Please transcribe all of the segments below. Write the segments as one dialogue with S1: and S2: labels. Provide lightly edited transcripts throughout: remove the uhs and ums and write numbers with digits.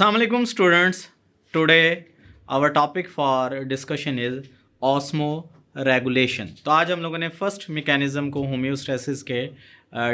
S1: Assalamualaikum students. Today our topic for discussion is osmoregulation. तो आज हम लोगों ने फर्स्ट मैकेनिज्म को होम्योस्टेसिस के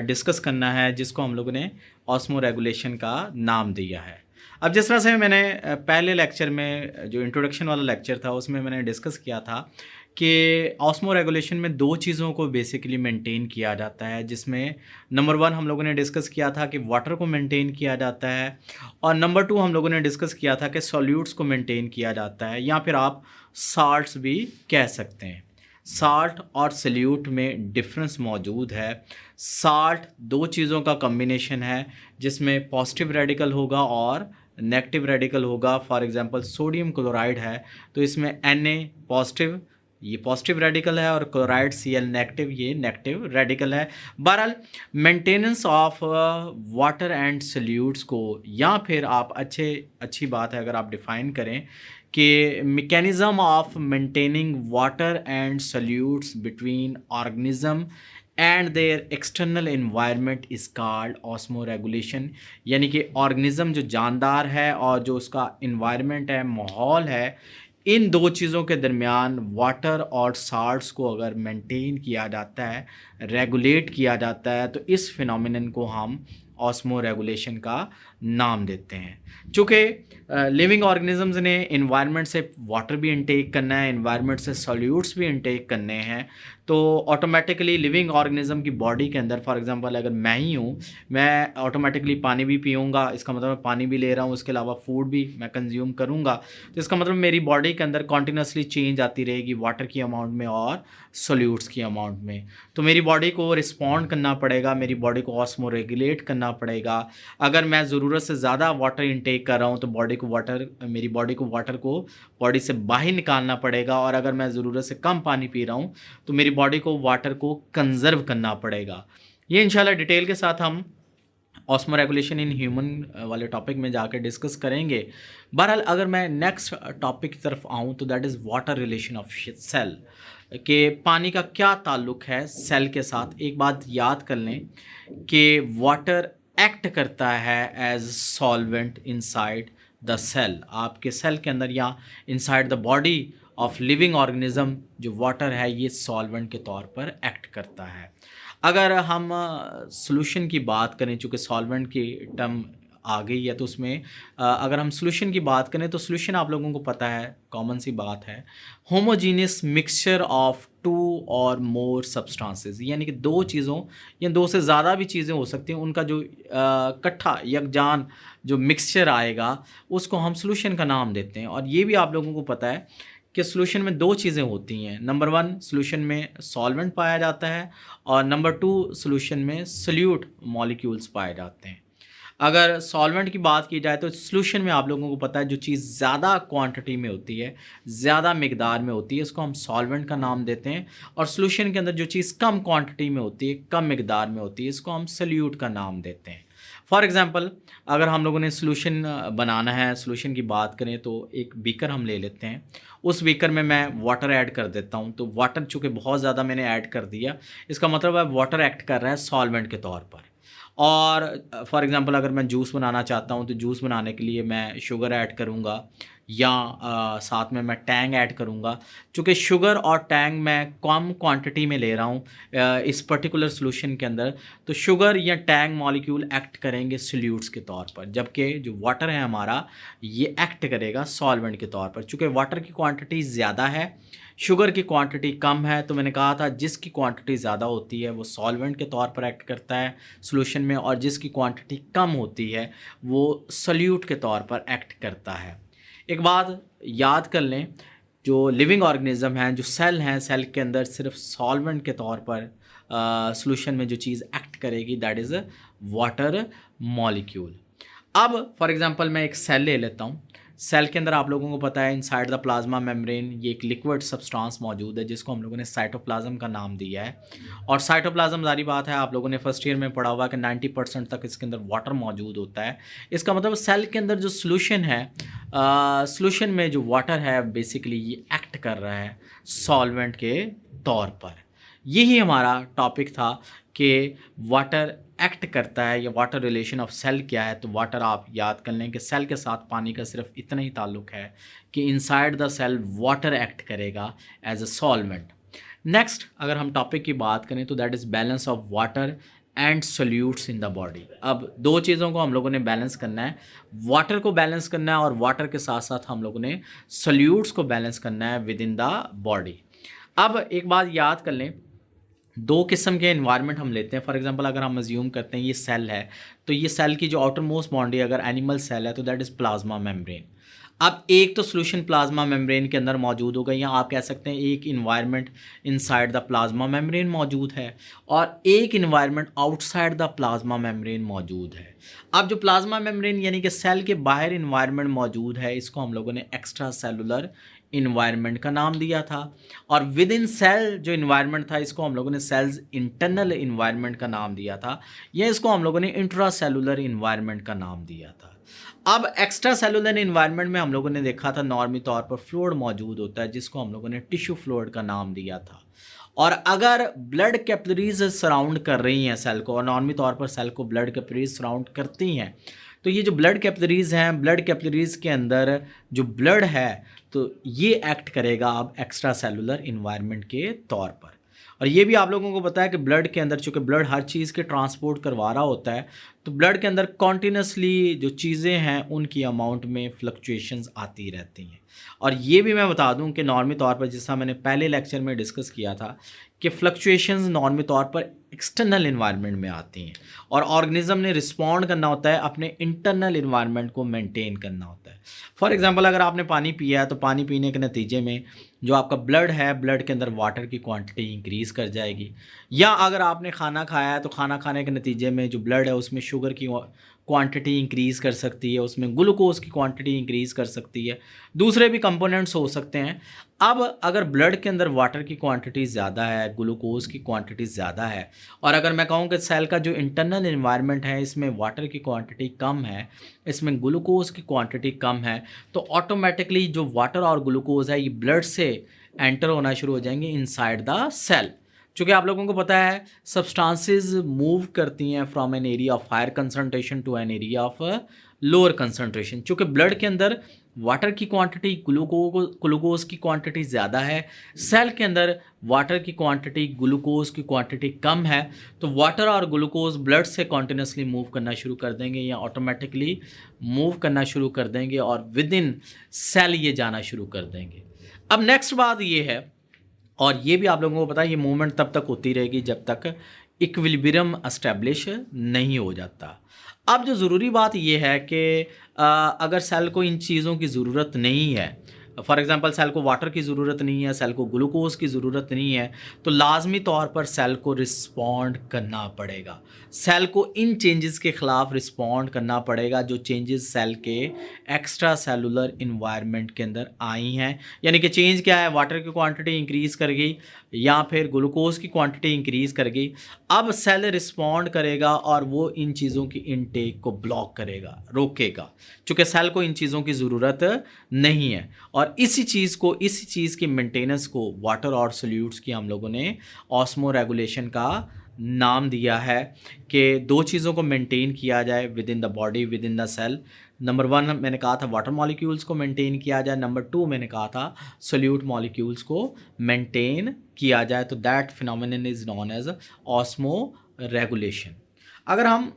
S1: डिस्कस करना है, जिसको हम लोगों ने ऑस्मोरेगुलेशन का नाम दिया है। अब जिस तरह से मैंने पहले लेक्चर में जो इंट्रोडक्शन वाला लेक्चर था उसमें मैंने डिस्कस किया था कि ऑस्मो रेगुलेशन में दो चीज़ों को बेसिकली मेंटेन किया जाता है, जिसमें नंबर वन हम लोगों ने डिस्कस किया था कि वाटर को मेंटेन किया जाता है, और नंबर टू हम लोगों ने डिस्कस किया था कि सॉल्यूट्स को मेंटेन किया जाता है, या फिर आप साल्ट्स भी कह सकते हैं। साल्ट और सल्यूट में डिफरेंस मौजूद है। साल्ट दो चीज़ों का कम्बिनेशन है जिसमें पॉजिटिव रेडिकल होगा और नेगेटिव रेडिकल होगा। फॉर एग्जांपल सोडियम क्लोराइड है तो इसमें Na पॉजिटिव, ये पॉजिटिव रेडिकल है, और क्लोराइड Cl नेगेटिव, ये नेगेटिव रेडिकल है। बहरहाल maintenance of water and salutes को, या फिर आप अच्छी बात है अगर आप डिफ़ाइन करें कि mechanism of maintaining water and salutes between organism and their external environment is called osmoregulation. यानी कि ऑर्गेनिज्म जो जानदार है और जो उसका इन्वायरमेंट है, माहौल है, इन दो चीज़ों के दरमियान वाटर और साल्ट्स को अगर मेंटेन किया जाता है, रेगुलेट किया जाता है, तो इस फिनोमिनन को हम ऑस्मो रेगुलेशन का नाम देते हैं। चूँकि लिविंग ऑर्गेनिजम्स ने इन्वायरमेंट से वाटर भी इनटेक करना है, इन्वायरमेंट से सॉल्यूट्स भी इनटेक करने हैं, तो ऑटोमेटिकली लिविंग ऑर्गेनिज्म की बॉडी के अंदर, फॉर एग्जांपल अगर मैं ही हूँ, मैं ऑटोमेटिकली पानी भी पीऊँगा, इसका मतलब मैं पानी भी ले रहा हूँ, उसके अलावा फूड भी मैं कंज्यूम करूँगा, तो इसका मतलब मेरी बॉडी के अंदर कॉन्टीन्यूसली चेंज आती रहेगी वाटर की अमाउंट में और सॉल्यूट्स की अमाउंट में। तो मेरी बॉडी को रिस्पॉन्ड करना पड़ेगा, मेरी बॉडी को ऑस्मो रेगुलेट करना पड़ेगा। अगर मैं ज़रूरत से ज़्यादा वाटर इनटेक कर रहा हूँ तो मेरी बॉडी को वाटर को बॉडी से बाहर निकालना पड़ेगा, और अगर मैं ज़रूरत से कम पानी पी रहा हूँ तो मेरी बॉडी को वाटर को कंजर्व करना पड़ेगा। ये इंशाल्लाह डिटेल के साथ हम ऑस्मो रेगुलेशन इन ह्यूमन वाले टॉपिक में जाकर डिस्कस करेंगे। बहरहाल अगर मैं नेक्स्ट टॉपिक की तरफ आऊँ तो that is water relation of cell, कि पानी का क्या ताल्लुक़ है सेल के साथ। एक बात याद कर लें कि वाटर एक्ट करता है as solvent inside the cell. आपके सेल के अंदर या inside the body of living organism जो वाटर है ये सॉल्वेंट के तौर पर एक्ट करता है। अगर हम सॉल्यूशन की बात करें, चूँकि सॉल्वेंट की टर्म आ गई है, तो उसमें अगर हम सॉल्यूशन की बात करें तो सॉल्यूशन आप लोगों को पता है, कॉमन सी बात है, होमोजीनियस मिक्सचर ऑफ टू और मोर सब्सटेंसेस, यानी कि दो चीज़ों या दो से ज़्यादा भी चीज़ें हो सकती हैं, उनका जो इकट्ठा यकजान जो मिक्सचर आएगा उसको हम सॉल्यूशन का नाम देते हैं। और ये भी आप लोगों को पता है कि सॉल्यूशन में दो चीज़ें होती हैं। नंबर वन, सॉल्यूशन में सॉल्वेंट पाया जाता है, और नंबर टू, सॉल्यूशन में सॉल्यूट मॉलिक्यूल्स पाए जाते हैं। अगर सॉल्वेंट की बात की जाए तो सॉल्यूशन में आप लोगों को पता है जो चीज़ ज़्यादा क्वांटिटी में होती है, ज़्यादा मिकदार में होती है, इसको हम सॉल्वेंट का नाम देते हैं। और सॉल्यूशन के अंदर जो चीज़ कम क्वांटिटी में होती है, कम मिकदार में होती है, इसको हम सॉल्यूट का नाम देते हैं। फॉर एग्ज़ाम्पल अगर हम लोगों ने सॉल्यूशन बनाना है, सॉल्यूशन की बात करें तो एक बीकर हम ले लेते हैं, उस बीकर में मैं वाटर ऐड कर देता हूं, तो वाटर चूँकि बहुत ज़्यादा मैंने ऐड कर दिया, इसका मतलब है वाटर एक्ट कर रहा है सॉल्वेंट के तौर पर। और फॉर एग्ज़ाम्पल अगर मैं जूस बनाना चाहता हूँ तो जूस बनाने के लिए मैं शुगर ऐड करूँगा, या साथ में मैं टैंग ऐड करूँगा। चूँकि शुगर और टैंग मैं कम क्वांटिटी में ले रहा हूँ इस पर्टिकुलर सॉल्यूशन के अंदर, तो शुगर या टैंग मॉलिक्यूल एक्ट करेंगे सॉल्यूट्स के तौर पर, जबकि जो वाटर है हमारा ये एक्ट करेगा सॉल्वेंट के तौर पर। चूँकि वाटर की क्वांटिटी ज़्यादा है, शुगर की क्वांटिटी कम है, तो मैंने कहा था जिसकी क्वांटिटी ज़्यादा होती है वो सॉल्वेंट के तौर पर एक्ट करता है सॉल्यूशन में, और जिसकी क्वांटिटी कम होती है वो सॉल्यूट के तौर पर एक्ट करता है। एक बात याद कर लें, जो लिविंग ऑर्गेनिज्म हैं, जो सेल हैं, सेल के अंदर सिर्फ सॉल्वेंट के तौर पर सॉल्यूशन में जो चीज़ एक्ट करेगी दैट इज़ वाटर मॉलिक्यूल। अब फॉर एग्जांपल मैं एक सेल ले लेता हूँ। सेल के अंदर आप लोगों को पता है इनसाइड द प्लाज्मा मेम्ब्रेन ये एक लिक्विड सब्सटेंस मौजूद है जिसको हम लोगों ने साइटोप्लाज्म का नाम दिया है। और साइटोप्लाज्म जारी बात है, आप लोगों ने फर्स्ट ईयर में पढ़ा हुआ कि 90% तक इसके अंदर वाटर मौजूद होता है। इसका मतलब सेल के अंदर जो सॉल्यूशन है, सॉल्यूशन में जो वाटर है बेसिकली ये एक्ट कर रहा है सॉल्वेंट के तौर पर। यही हमारा टॉपिक था कि वाटर एक्ट करता है या वाटर रिलेशन ऑफ सेल क्या है। तो वाटर आप याद कर लें कि सेल के साथ पानी का सिर्फ इतना ही ताल्लुक़ है कि inside the cell water act करेगा एज अ सॉल्वेंट। नेक्स्ट अगर हम टॉपिक की बात करें तो that is balance of water and solutes in the body. अब दो चीज़ों को हम लोगों ने बैलेंस करना है, वाटर को बैलेंस करना है और वाटर के साथ साथ हम लोगों ने सोल्यूट्स को बैलेंस करना है विद इन द बॉडी। अब एक बात याद कर लें, दो किस्म के इन्वायरमेंट हम लेते हैं। फॉर एग्जांपल अगर हम अज्यूम करते हैं ये सेल है, तो ये सेल की जो आउटर मोस्ट बाउंड्री अगर एनिमल सेल है तो दैट इज़ प्लाज्मा मेम्ब्रेन। अब एक तो सोल्यूशन प्लाज्मा मेम्ब्रेन के अंदर मौजूद होगा, या आप कह सकते हैं एक environment inside the plasma membrane मौजूद है और एक environment outside the plasma membrane मौजूद है। अब जो प्लाज्मा मेम्ब्रेन यानी कि सेल के बाहर इन्वायरमेंट मौजूद है, इसको हम लोगों ने एक्स्ट्रा सेलुलर इन्वायरमेंट का नाम दिया था। और विद इन सेल जो इन्वायरमेंट था इसको हम लोगों ने सेल्स इंटरनल इन्वायरमेंट का नाम दिया था, या इसको हम लोगों ने इंट्रा सेलुलर इन्वायरमेंट का नाम दिया था। अब एक्स्ट्रा सेलुलर इन्वायरमेंट में हम लोगों ने देखा था नॉर्मली तौर पर फ्लूइड मौजूद होता है, जिसको हम लोगों ने टिश्यू फ्लूइड का नाम दिया था। और अगर ब्लड कैपिलरीज सराउंड कर रही हैं सेल को, और नॉर्मली तौर पर सेल को ब्लड कैपिलरीज सराउंड करती हैं, तो ये जो ब्लड कैपिलरीज हैं, ब्लड कैपिलरीज के अंदर जो ब्लड है तो ये एक्ट करेगा अब एक्स्ट्रा सेलुलर इन्वायरमेंट के तौर पर। और ये भी आप लोगों को पता है कि ब्लड के अंदर चूँकि ब्लड हर चीज़ के ट्रांसपोर्ट करवा रहा होता है, तो ब्लड के अंदर कॉन्टीन्यूसली जो चीज़ें हैं उनकी अमाउंट में फ्लक्चुएशंस आती रहती हैं। और ये भी मैं बता दूं कि नॉर्मली तौर पर, जैसा मैंने पहले लेक्चर में डिस्कस किया था, कि फ्लक्चुएशंस नॉर्मली तौर पर एक्सटर्नल इन्वायरमेंट में आती हैं और ऑर्गेनिज्म ने रिस्पॉन्ड करना होता है, अपने इंटरनल इन्वायरमेंट को मेंटेन करना होता है। फॉर एग्जांपल अगर आपने पानी पिया है तो पानी पीने के नतीजे में जो आपका ब्लड है, ब्लड के अंदर वाटर की क्वांटिटी इंक्रीज़ कर जाएगी। या अगर आपने खाना खाया है तो खाना खाने के नतीजे में जो ब्लड है उसमें शुगर की क्वांटिटी इंक्रीज़ कर सकती है, उसमें ग्लूकोज की क्वांटिटी इंक्रीज़ कर सकती है, दूसरे भी कंपोनेंट्स हो सकते हैं। अब अगर ब्लड के अंदर वाटर की क्वांटिटी ज़्यादा है, ग्लूकोज की क्वांटिटी ज़्यादा है, और अगर मैं कहूँ कि सेल का जो इंटरनल इन्वायरमेंट है इसमें वाटर की क्वांटिटी कम है, इसमें ग्लूकोज की क्वांटिटी कम है, तो ऑटोमेटिकली जो वाटर और ग्लूकोज है ये ब्लड से एंटर होना शुरू हो जाएंगे इनसाइड द सेल। चूँकि आप लोगों को पता है सब्सटेंसेस मूव करती हैं from an area of higher concentration to an area of lower concentration. चूँकि ब्लड के अंदर वाटर की क्वांटिटी, ग्लूकोज की क्वांटिटी ज़्यादा है, सेल के अंदर वाटर की क्वांटिटी, ग्लूकोज की क्वांटिटी कम है, तो वाटर और ग्लूकोज ब्लड से कॉन्टिन्यूसली मूव करना शुरू कर देंगे या ऑटोमेटिकली मूव करना शुरू कर देंगे और विद इन सेल ये जाना शुरू कर देंगे। अब नेक्स्ट बात ये है, और ये भी आप लोगों को पता है, ये मूवमेंट तब तक होती रहेगी जब तक इक्विलिब्रियम एस्टेब्लिश नहीं हो जाता। अब जो ज़रूरी बात ये है कि अगर सेल को इन चीज़ों की ज़रूरत नहीं है, फॉर एग्ज़ाम्पल सेल को वाटर की ज़रूरत नहीं है, सेल को ग्लूकोज की ज़रूरत नहीं है, तो लाजमी तौर पर सेल को रिस्पॉन्ड करना पड़ेगा। सेल को इन चेंजेस के ख़िलाफ़ रिस्पॉन्ड करना पड़ेगा जो चेंजेस सेल के एक्स्ट्रा सेलुलर इन्वायरमेंट के अंदर आई हैं। यानी कि चेंज क्या है, वाटर की क्वांटिटी इंक्रीज़ कर गई या फिर ग्लूकोज की क्वांटिटी इंक्रीज़ कर गई। अब सेल रिस्पॉन्ड करेगा और वो इन चीज़ों की इनटेक को ब्लॉक करेगा, रोकेगा, चूँकि सेल को इन चीज़ों की ज़रूरत नहीं है। और इसी चीज़ की मेंटेनेंस को वाटर और सोल्यूट्स की हम लोगों ने ऑस्मो रेगुलेशन का नाम दिया है कि दो चीज़ों को मेंटेन किया जाए within the body, within the cell. Number 1 मैंने कहा था वाटर मॉलिक्यूल्स को मेंटेन किया जाए, नंबर 2 मैंने कहा था सोल्यूट मॉलिक्यूल्स को मेंटेन किया जाए। तो that phenomenon is known as osmoregulation. अगर हम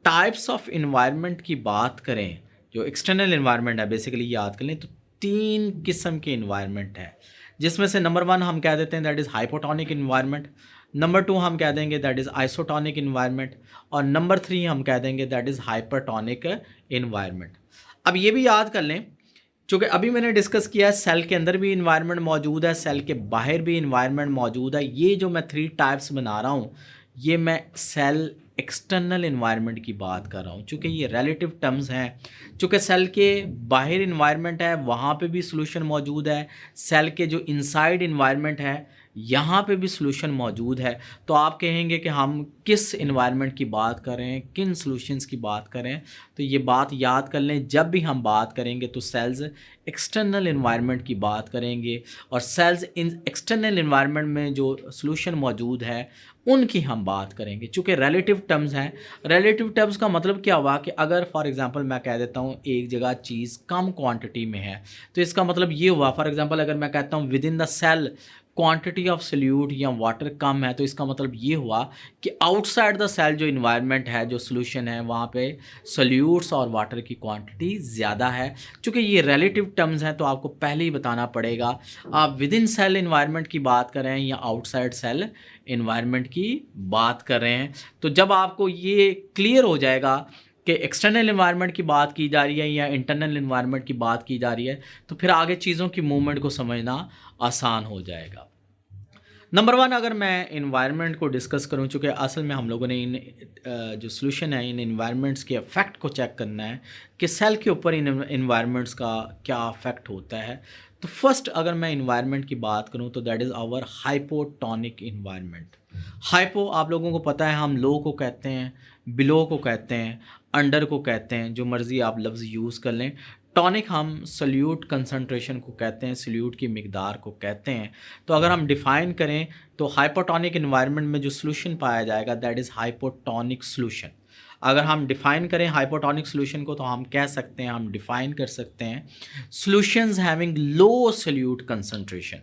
S1: टाइप्स ऑफ इन्वायरमेंट की बात करें, जो एक्सटर्नल इन्वायरमेंट है बेसिकली याद कर लें, तो 3 किस्म के इन्वायरमेंट है, जिसमें से नंबर 1 हम कह देते हैं that is hypotonic environment, number 2 हम कह देंगे दैट इज़ आइसोटोनिक इन्वायरमेंट, और नंबर 3 हम कह देंगे दैट इज़ हाइपरटोनिक इन्वायरमेंट। अब ये भी याद कर लें, चूँकि अभी मैंने डिस्कस किया है सेल के अंदर भी इन्वायरमेंट मौजूद है, सेल के बाहर भी इन्वायरमेंट मौजूद है। ये जो मैं 3 टाइप्स बना रहा हूँ ये मैं सेल एक्सटर्नल इन्वायरमेंट की बात कर रहा हूँ, चूँकि ये रिलेटिव टर्म्स हैं। चूँकि सेल के बाहर इन्वायरमेंट है वहाँ पे भी सोल्यूशन मौजूद है, सेल के जो इनसाइड इन्वायरमेंट है यहाँ पे भी सॉल्यूशन मौजूद है। तो आप कहेंगे कि हम किस एनवायरनमेंट की बात करें, किन सॉल्यूशंस की बात करें। तो ये बात याद कर लें, जब भी हम बात करेंगे तो सेल्स एक्सटर्नल एनवायरनमेंट की बात करेंगे, और सेल्स इन एक्सटर्नल एनवायरनमेंट में जो सॉल्यूशन मौजूद है उनकी हम बात करेंगे। चूँकि रिलेटिव टर्म्स हैं, रिलेटिव टर्म्स का मतलब क्या हुआ कि अगर फॉर एग्जांपल मैं कह देता हूँ एक जगह चीज़ कम क्वांटिटी में है, तो इसका मतलब ये हुआ, फॉर एग्जांपल अगर मैं कहता हूँ within the cell quantity of solute या वाटर कम है, तो इसका मतलब ये हुआ कि आउटसाइड द सेल जो इन्वायरमेंट है, जो सोल्यूशन है, वहाँ पे सोल्यूट्स और वाटर की क्वांटिटी ज़्यादा है। चूँकि ये रिलेटिव टर्म्स हैं तो आपको पहले ही बताना पड़ेगा आप विद इन सेल इन्वायरमेंट की बात कर रहे हैं या आउटसाइड सेल इन्वायरमेंट की बात कर रहे हैं। तो जब आपको ये क्लियर हो जाएगा कि एक्सटर्नल इन्वायरमेंट की बात की जा रही है या इंटरनल इन्वायरमेंट की बात की जा रही है, तो फिर आगे चीज़ों की मूवमेंट को समझना आसान हो जाएगा। नंबर वन, अगर मैं इन्वायरमेंट को डिस्कस करूं, चूँकि असल में हम लोगों ने इन जो सॉल्यूशन है इन इन्वायरमेंट्स के इफ़ेक्ट को चेक करना है कि सेल के ऊपर इन इन्वायरमेंट्स का क्या इफ़ेक्ट होता है। तो फर्स्ट अगर मैं इन्वायरमेंट की बात करूं तो that is our hypotonic environment. Hypo आप लोगों को पता है हम लो को कहते हैं, बिलो को कहते हैं, अंडर को कहते हैं, जो मर्ज़ी आप लफ्ज़ यूज़ कर लें। टॉनिक हम सल्यूट कंसंट्रेशन को कहते हैं, सल्यूट की मिकदार को कहते हैं। तो अगर हम डिफ़ाइन करें तो हाइपोटोनिक इन्वायरमेंट में जो सॉल्यूशन पाया जाएगा दैट इज़ हाइपोटोनिक सॉल्यूशन। अगर हम डिफ़ाइन करें हाइपोटोनिक सॉल्यूशन को तो हम कह सकते हैं, हम डिफ़ाइन कर सकते हैं solutions having low solute concentration.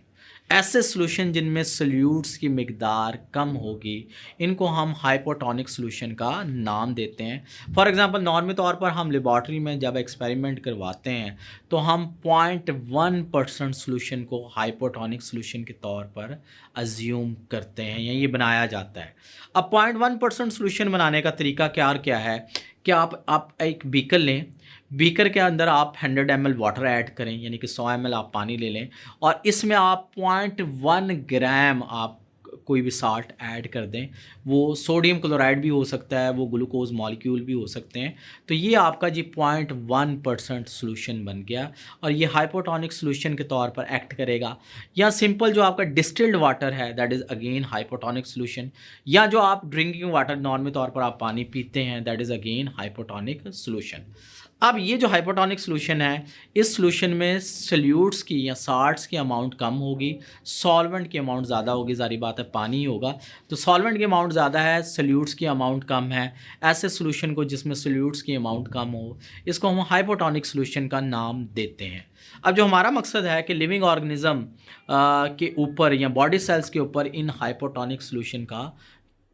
S1: ऐसे सॉल्यूशन जिनमें सल्यूट्स की मिकदार कम होगी, इनको हम हाइपोटोनिक सॉल्यूशन का नाम देते हैं। फॉर एग्जांपल नॉर्मल तौर पर हम लेबॉर्ट्री में जब एक्सपेरिमेंट करवाते हैं तो हम 0.1% सॉल्यूशन को हाइपोटोनिक सॉल्यूशन के तौर पर अज्यूम करते हैं या ये बनाया जाता है। अब 0.1% सॉल्यूशन बनाने का तरीका क्या है कि आप एक बीकर लें, बीकर के अंदर आप 100 ml वाटर ऐड करें, यानी कि 100 ml आप पानी ले लें, और इसमें आप 0.1 ग्राम आप कोई भी साल्ट ऐड कर दें। वो सोडियम क्लोराइड भी हो सकता है, वो ग्लूकोज मॉलिक्यूल भी हो सकते हैं। तो ये आपका जी 0.1% सॉल्यूशन बन गया और ये हाइपोटोनिक सॉल्यूशन के तौर पर एक्ट करेगा। या सिंपल जो आपका डिस्टिल्ड वाटर है that is again hypotonic solution, या जो आप ड्रिंकिंग वाटर नॉर्मल तौर पर आप पानी पीते हैं that is again hypotonic solution. अब ये जो हाइपोटोनिक सॉल्यूशन है, इस सॉल्यूशन में सल्यूट्स की या साल्ट्स की अमाउंट कम होगी, सॉल्वेंट की अमाउंट ज़्यादा होगी, ज़ाहिर बात है पानी ही होगा। तो सॉल्वेंट की अमाउंट ज़्यादा है, सल्यूट्स की अमाउंट कम है। ऐसे सॉल्यूशन को जिसमें सल्यूट्स की अमाउंट कम हो, इसको हम हाइपोटोनिक सॉल्यूशन का नाम देते हैं। अब जो हमारा मकसद है कि लिविंग ऑर्गेनिज्म के ऊपर या बॉडी सेल्स के ऊपर इन हाइपोटोनिक सॉल्यूशन का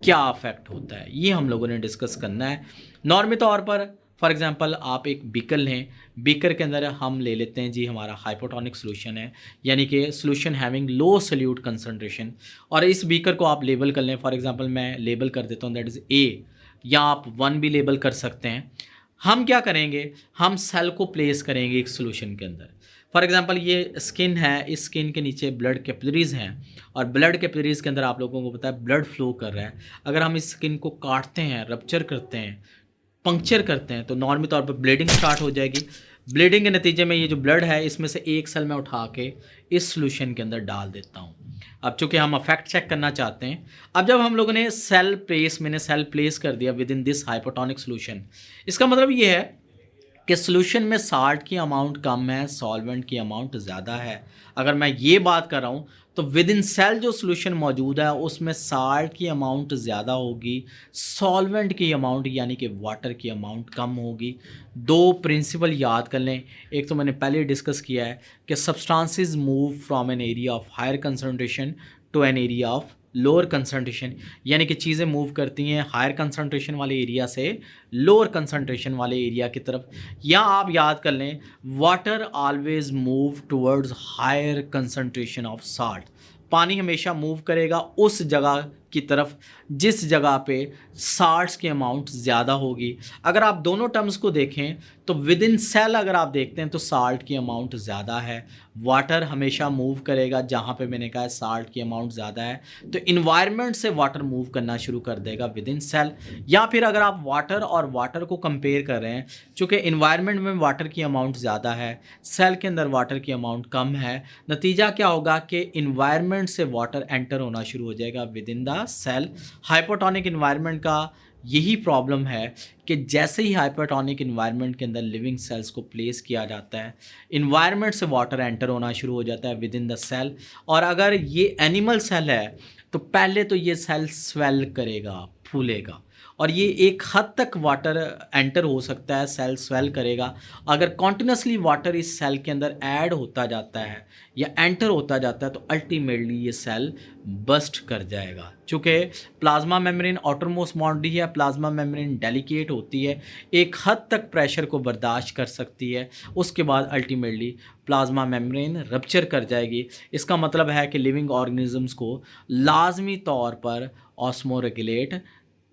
S1: क्या अफेक्ट होता है, ये हम लोगों ने डिस्कस करना है। नॉर्मल तौर पर फॉर एग्जांपल आप एक बीकर लें, बीकर के अंदर हम ले लेते हैं जी हमारा हाइपोटोनिक सॉल्यूशन है, यानी कि solution having low solute concentration, और इस बीकर को आप लेबल कर लें। फॉर एग्जांपल मैं लेबल कर देता हूँ दैट इज़ ए, या आप 1 भी लेबल कर सकते हैं। हम क्या करेंगे, हम सेल को प्लेस करेंगे एक सॉल्यूशन के अंदर। फॉर एग्जांपल ये स्किन है, इस स्किन के नीचे ब्लड कैपिलरीज़ हैं, और ब्लड कैपिलरीज़ के अंदर आप लोगों को पता है ब्लड फ्लो कर रहा है। अगर हम इस स्किन को काटते हैं, रप्चर करते हैं, पंक्चर करते हैं, तो नॉर्मल तौर पर ब्लीडिंग स्टार्ट हो जाएगी। ब्लीडिंग के नतीजे में ये जो ब्लड है इसमें से एक सेल मैं उठा के इस सॉल्यूशन के अंदर डाल देता हूँ। अब चूँकि हम अफेक्ट चेक करना चाहते हैं, अब जब हम लोगों ने मैंने सेल प्लेस कर दिया with in this hypotonic solution, इसका मतलब ये है कि सॉल्यूशन में साल्ट की अमाउंट कम है, सॉल्वेंट की अमाउंट ज़्यादा है। अगर मैं ये बात कर रहा हूँ तो विद इन सेल जो सॉल्यूशन मौजूद है उसमें साल्ट की अमाउंट ज़्यादा होगी, सॉल्वेंट की अमाउंट यानी कि वाटर की अमाउंट कम होगी। दो प्रिंसिपल याद कर लें, एक तो मैंने पहले डिस्कस किया है कि substances move from an area of higher concentration to an area of lower concentration, यानी कि चीज़ें मूव करती हैं हायर कंसंट्रेशन वाले एरिया से लोअर कंसंट्रेशन वाले एरिया की तरफ। या आप याद कर लें water always move towards higher concentration of salt, पानी हमेशा मूव करेगा उस जगह की तरफ जिस जगह पे साल्ट्स की अमाउंट ज़्यादा होगी। अगर आप दोनों टर्म्स को देखें तो विद इन सेल अगर आप देखते हैं तो साल्ट की अमाउंट ज़्यादा है, वाटर हमेशा मूव करेगा जहाँ पे मैंने कहा है साल्ट की अमाउंट ज़्यादा है, तो इन्वायरमेंट से वाटर मूव करना शुरू कर देगा विद इन सेल। या फिर अगर आप वाटर और वाटर को कंपेयर कर रहे हैं, चूँकि इन्वायरमेंट में वाटर की अमाउंट ज़्यादा है, सेल के अंदर वाटर की अमाउंट कम है, नतीजा क्या होगा कि इन्वायरमेंट से वाटर एंटर होना शुरू हो जाएगा within the cell. Hypotonic environment का यही प्रॉब्लम है कि जैसे ही हाइपोटोनिक इन्वायरमेंट के अंदर लिविंग सेल्स को प्लेस किया जाता है, इन्वायरमेंट से वाटर एंटर होना शुरू हो जाता है विद इन द सेल। और अगर ये एनिमल सेल है तो पहले तो ये सेल स्वेल करेगा, फूलेगा, और ये एक हद तक वाटर एंटर हो सकता है, सेल स्वेल करेगा। अगर कॉन्टिन्यूसली वाटर इस सेल के अंदर ऐड होता जाता है या एंटर होता जाता है तो अल्टीमेटली ये सेल बस्ट कर जाएगा। चूँकि प्लाज्मा मेम्ब्रेन आउटरमोस्ट बाउंड्री है, प्लाज्मा मेम्ब्रेन डेलिकेट होती है, एक हद तक प्रेशर को बर्दाश्त कर सकती है, उसके बाद अल्टीमेटली प्लाज्मा मेम्ब्रेन रप्चर कर जाएगी। इसका मतलब है कि लिविंग ऑर्गेनिजम्स को लाजमी तौर पर ऑस्मोरेगुलेट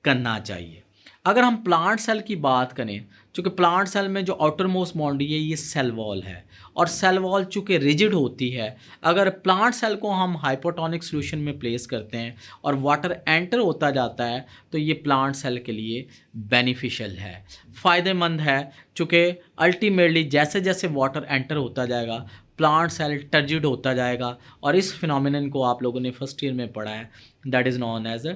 S1: करना चाहिए। अगर हम प्लांट सेल की बात करें, चूँकि प्लांट सेल में जो आउटर मोस्ट बाउंड्री है ये सेल वॉल है, और सेल वॉल चूँकि रिजिड होती है, अगर प्लांट सेल को हम हाइपोटोनिक सॉल्यूशन में प्लेस करते हैं और वाटर एंटर होता जाता है तो ये प्लांट सेल के लिए बेनिफिशियल है, फ़ायदेमंद है। चूँकि अल्टीमेटली जैसे जैसे वाटर एंटर होता जाएगा प्लांट सेल टर्जिड होता जाएगा, और इस फिनोमिनन को आप लोगों ने फर्स्ट ईयर में पढ़ा है, that is known as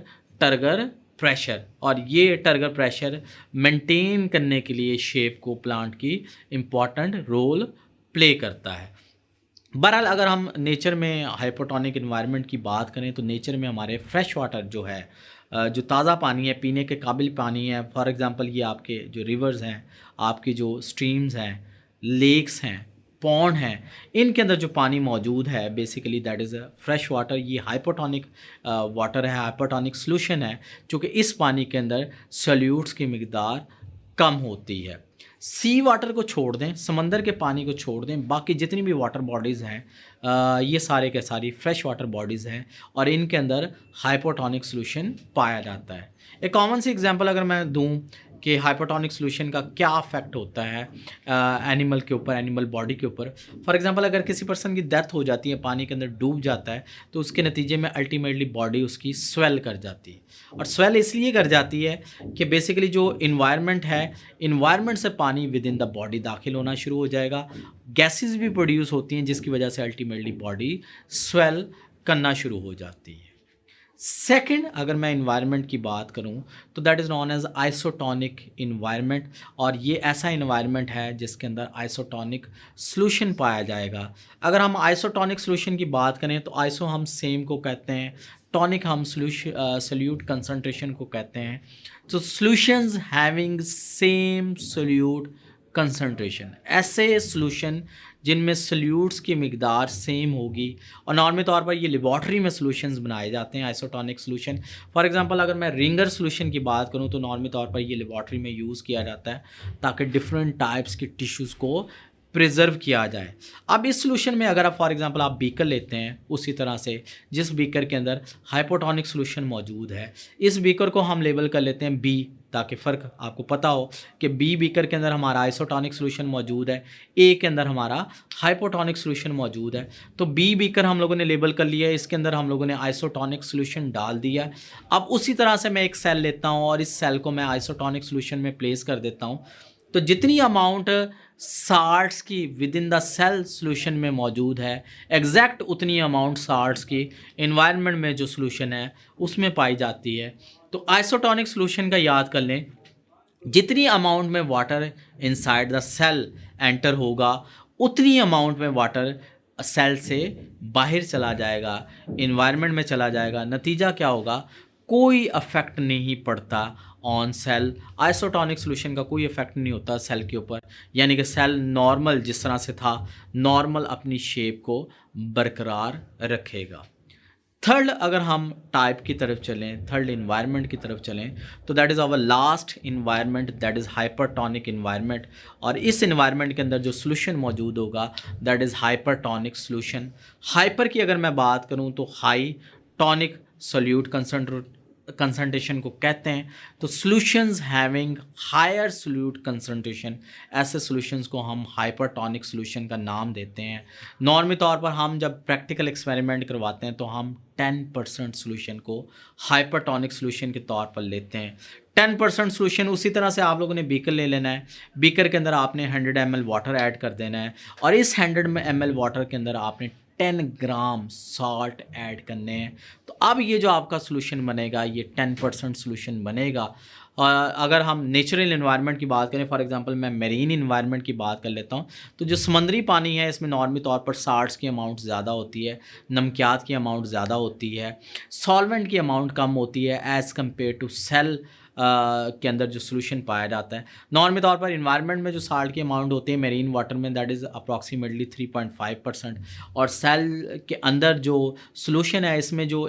S1: turgor pressure. और ये टर्गर प्रेशर मेंटेन करने के लिए शेप को प्लांट की इम्पॉर्टेंट रोल प्ले करता है। बहरहाल अगर हम नेचर में हाइपोटोनिक इन्वायरमेंट की बात करें तो नेचर में हमारे फ्रेश वाटर जो है, जो ताज़ा पानी है, पीने के काबिल पानी है, फॉर एग्ज़ाम्पल ये आपके जो रिवर्स हैं, आपकी जो स्ट्रीम्स हैं, लेक्स हैं, पॉन्ड हैं, इनके अंदर जो पानी मौजूद है basically that is fresh water. ये हाइपोटोनिक वाटर है, हाइपोटोनिक सॉल्यूशन है, क्योंकि इस पानी के अंदर सॉल्यूट्स की मिकदार कम होती है। सी वाटर को छोड़ दें, समंदर के पानी को छोड़ दें, बाकी जितनी भी वाटर बॉडीज़ हैं ये सारे के सारी फ्रेश वाटर बॉडीज़ हैं और इनके अंदर हाइपोटोनिक सॉल्यूशन पाया जाता है। एक कॉमन सी एग्जांपल अगर मैं दूं कि हाइपोटोनिक सॉल्यूशन का क्या अफेक्ट होता है एनिमल के ऊपर, एनिमल बॉडी के ऊपर। फॉर एग्जांपल अगर किसी पर्सन की डेथ हो जाती है, पानी के अंदर डूब जाता है, तो उसके नतीजे में अल्टीमेटली बॉडी उसकी स्वेल कर जाती है। और स्वेल इसलिए कर जाती है कि बेसिकली जो इन्वायरमेंट है, इन्वायरमेंट से पानी विद इन द बॉडी दाखिल होना शुरू हो जाएगा, गैसेस भी प्रोड्यूस होती हैं जिसकी वजह से अल्टीमेटली बॉडी स्वेल करना शुरू हो जाती है। सेकंड, अगर मैं इन्वायरमेंट की बात करूं तो that is known as isotonic environment, और ये ऐसा इन्वायरमेंट है जिसके अंदर आइसोटोनिक सॉल्यूशन पाया जाएगा। अगर हम आइसोटोनिक सॉल्यूशन की बात करें तो आइसो हम सेम को कहते हैं, टॉनिक हम सोल्यूट कंसंट्रेशन को कहते हैं। तो solutions having same solute concentration, ऐसे सॉल्यूशन जिनमें सोल्यूट्स की मिकदार सेम होगी, और नॉर्मल तौर पर ये लेबॉर्ट्री में सॉल्यूशंस बनाए जाते हैं आइसोटोनिक सॉल्यूशन। फॉर एग्जांपल अगर मैं रिंगर सॉल्यूशन की बात करूं तो नॉर्मल तौर पर ये लेबॉर्ट्री में यूज़ किया जाता है ताकि डिफरेंट टाइप्स की टिश्यूज़ को प्रिजर्व किया जाए। अब इस सॉल्यूशन में अगर आप फॉर एग्जांपल आप बीकर लेते हैं, उसी तरह से जिस बीकर के अंदर हाइपोटोनिक सॉल्यूशन मौजूद है, इस बीकर को हम लेबल कर लेते हैं बी, ताकि फ़र्क आपको पता हो कि बी बीकर के अंदर हमारा आइसोटोनिक सॉल्यूशन मौजूद है, ए के अंदर हमारा हाइपोटोनिक सॉल्यूशन मौजूद है। तो बी बीकर हम लोगों ने लेबल कर लिया है, इसके अंदर हम लोगों ने आइसोटोनिक सॉल्यूशन डाल दिया। अब उसी तरह से मैं एक सेल लेता हूँ और इस सेल को मैं आइसोटोनिक सॉल्यूशन में प्लेस कर देता हूँ, तो जितनी अमाउंट साल्ट्स की within the cell solution में मौजूद है, एग्जैक्ट उतनी अमाउंट साल्ट्स की इन्वायरमेंट में जो सॉल्यूशन है उसमें पाई जाती है। तो आइसोटोनिक सॉल्यूशन का याद कर लें, जितनी अमाउंट में water inside the cell enter होगा उतनी अमाउंट में वाटर सेल से बाहर चला जाएगा, इन्वायरमेंट में चला जाएगा। नतीजा क्या होगा, कोई अफेक्ट नहीं पड़ता ऑन सेल। आइसोटोनिक सॉल्यूशन का कोई इफेक्ट नहीं होता सेल के ऊपर, यानी कि सेल नॉर्मल जिस तरह से था नॉर्मल अपनी शेप को बरकरार रखेगा। थर्ड, अगर हम टाइप की तरफ चलें, थर्ड इन्वायरमेंट की तरफ चलें, तो that is our last environment, that is hypertonic environment. और इस इन्वायरमेंट के अंदर जो सॉल्यूशन मौजूद होगा that is hypertonic solution. Hyper की अगर मैं बात करूं तो हाई, टॉनिक सोल्यूट कंसंट्रेशन को कहते हैं। तो solutions having higher solute concentration, ऐसे सॉल्यूशंस को हम हाइपरटोनिक सॉल्यूशन का नाम देते हैं। नॉर्मली तौर पर हम जब प्रैक्टिकल एक्सपेरिमेंट करवाते हैं तो हम 10% सॉल्यूशन को हाइपरटोनिक सॉल्यूशन के तौर पर लेते हैं। 10% सॉल्यूशन, उसी तरह से आप लोगों ने बीकर ले लेना है। बीकर के अंदर आपने 100 ml वाटर ऐड कर देना है और इस 100 ml वाटर के अंदर आपने 10 ग्राम सॉल्ट ऐड करने हैं। तो अब ये जो आपका सॉल्यूशन बनेगा ये 10% सॉल्यूशन बनेगा। अगर हम नेचुरल इन्वायरमेंट की बात करें, फॉर एग्जांपल मैं मेरीन इन्वायरमेंट की बात कर लेता हूँ, तो जो समुद्री पानी है इसमें नॉर्मली तौर पर साल्ट्स की अमाउंट ज़्यादा होती है, नमकियात की अमाउंट ज़्यादा होती है, सॉल्वेंट की अमाउंट कम होती है एज़ कम्पेयर टू सेल के अंदर जो सोल्यूशन पाया जाता है। नॉर्मली तौर पर इन्वायरमेंट में जो साल्ट की अमाउंट होती है मेरीन वाटर में दैट इज़ अप्रॉक्सीमेटली 3.5%, और सेल के अंदर जो सोल्यूशन है इसमें जो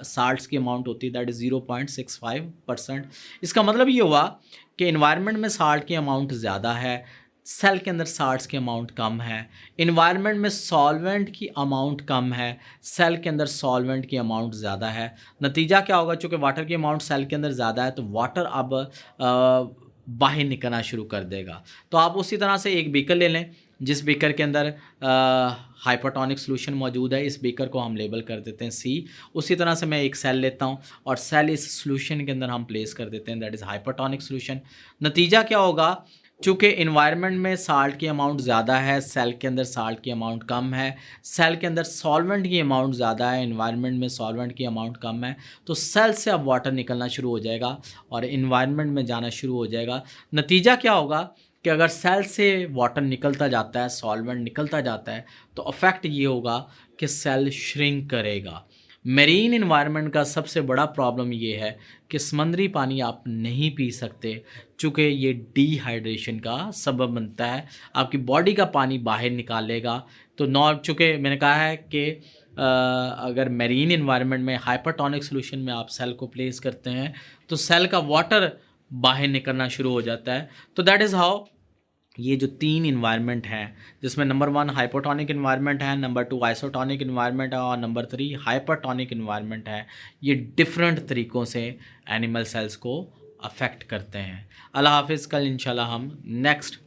S1: साल्ट्स की अमाउंट होती है दैट इज़ 0.65%। इसका मतलब ये हुआ कि इन्वायरमेंट में साल्ट की अमाउंट ज़्यादा है, सेल के अंदर साल्ट्स की अमाउंट कम है। इन्वायरमेंट में सॉल्वेंट की अमाउंट कम है, सेल के अंदर सॉल्वेंट की अमाउंट ज़्यादा है। नतीजा क्या होगा, चूँकि वाटर की अमाउंट सेल के अंदर ज़्यादा है तो वाटर अब बाहर निकलना शुरू कर देगा। तो आप उसी तरह से एक बीकर ले लें जिस बीकर के अंदर हाइपरटोनिक सॉल्यूशन मौजूद है, इस बीकर को हम लेबल कर देते हैं C। उसी तरह से मैं एक सेल लेता हूँ और सेल इस सॉल्यूशन के अंदर हम प्लेस कर देते हैं दैट इज़ हाइपरटोनिक सॉल्यूशन। नतीजा क्या होगा, चूँकि इन्वायरमेंट में साल्ट की अमाउंट ज़्यादा है, सेल के अंदर साल्ट की अमाउंट कम है, सेल के अंदर सॉल्वेंट की अमाउंट ज़्यादा है, इन्वायरमेंट में सॉल्वेंट की अमाउंट कम है, तो सेल से अब वाटर निकलना शुरू हो जाएगा और इन्वायरमेंट में जाना शुरू हो जाएगा। नतीजा क्या होगा कि अगर सेल से वाटर निकलता जाता है, सॉल्वेंट निकलता जाता है, तो इफ़ेक्ट ये होगा कि सेल श्रिंक करेगा। मेरीन इन्वायरमेंट का सबसे बड़ा प्रॉब्लम ये है कि समुद्री पानी आप नहीं पी सकते, चूँकि ये डिहाइड्रेशन का सबब बनता है, आपकी बॉडी का पानी बाहर निकालेगा। तो चूँकि मैंने कहा है कि अगर मेरीन इन्वायरमेंट में हाइपरटोनिक सॉल्यूशन में आप सेल को प्लेस करते हैं तो सेल का वाटर बाहर निकलना शुरू हो जाता है। तो दैट इज़ हाउ ये जो 3 इन्वायरमेंट हैं, जिसमें नंबर 1 हाइपोटोनिक इन्वायरमेंट है, नंबर 2 आइसोटोनिक इन्वायरमेंट है और नंबर 3 हाइपरटोनिक इन्वायरमेंट है, ये डिफरेंट तरीक़ों से एनिमल सेल्स को अफेक्ट करते हैं। अल्लाह हाफिज़। कल इंशाल्लाह हम नेक्स्ट